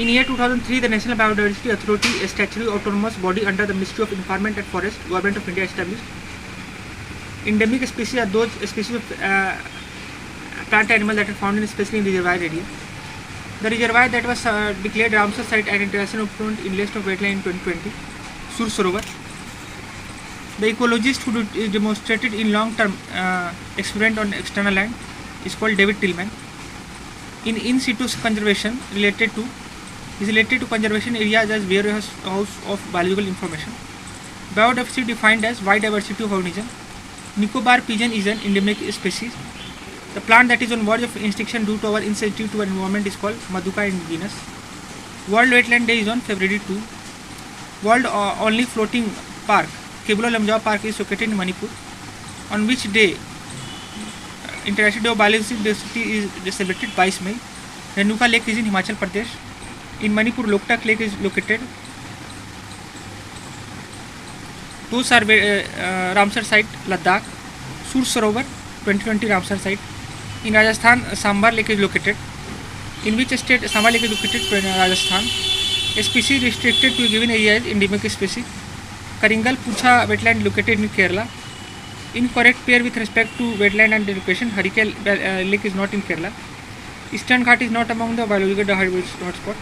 In year 2003, the National Biodiversity Authority, a statutory autonomous body under the Ministry of Environment and Forest, Government of India, established. Endemic species are those species of plant animal that are found in especially in reservoir area. The reservoir that was declared Ramsar Site and International Point in list of wetland in 2020, Sur Sarovar. The ecologist who demonstrated in long-term experiment on external land is called David Tillman. In situ conservation is related to conservation areas as warehouse of valuable information. Biodiversity defined as wide diversity of organism. Nicobar pigeon is an endemic species. The plant that is on verge of extinction due to our insensitivity to our environment is called Maduka indigenus. World Wetland Day is on February 2. World only floating park, Kebula Lamjaw Park, is located in Manipur. On which day International Day of Biodiversity is celebrated 22 May. Renuka Lake is in Himachal Pradesh. In Manipur, Loktak Lake is located. Those are Ramsar Site, Ladakh. Sur Sarovar, 2020 Ramsar Site. In Rajasthan, Sambar Lake is located. In which state Sambar Lake is located? Rajasthan. A species restricted to a given area is endemic species. Karingal Pucha wetland located in Kerala. Incorrect pair with respect to wetland and location. Harikal Lake is not in Kerala. Eastern Ghat is not among the biological hotspot.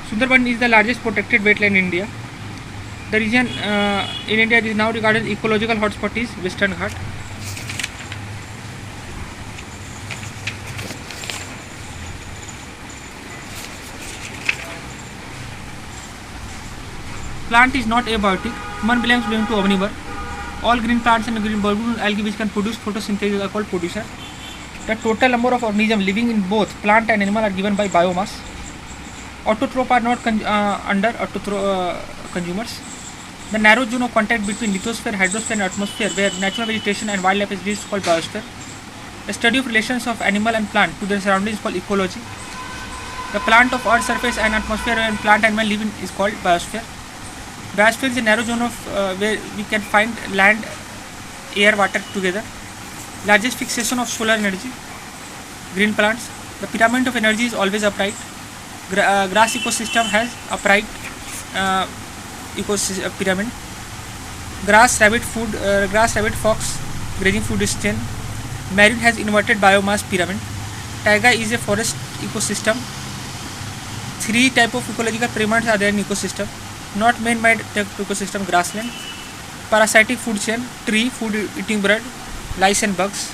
Sundarban is the largest protected wetland in India. The region in India is now regarded as ecological hotspot is Western Ghat. Plant is not abiotic. Human belongs to omnivore. All green plants and green bulbous algae which can produce photosynthesis are called producer. The total number of organisms living in both plant and animal are given by biomass. Autotroph are not under consumers. The narrow zone of contact between lithosphere, hydrosphere and atmosphere where natural vegetation and wildlife is called biosphere. The study of relations of animal and plant to their surroundings is called ecology. The plant of earth surface and atmosphere where plant and animal live in is called biosphere. Biosphere is a narrow zone of where we can find land, air, water together. Largest fixation of solar energy. Green plants. The pyramid of energy is always upright. Grass ecosystem has upright pyramid. Grass, rabbit, fox, grazing food chain. Marine has inverted biomass pyramid. Taiga is a forest ecosystem. 3 type of ecological pyramids are there in ecosystem. Not man-made ecosystem, grassland. Parasitic food chain, tree, food eating bird, lice and bugs.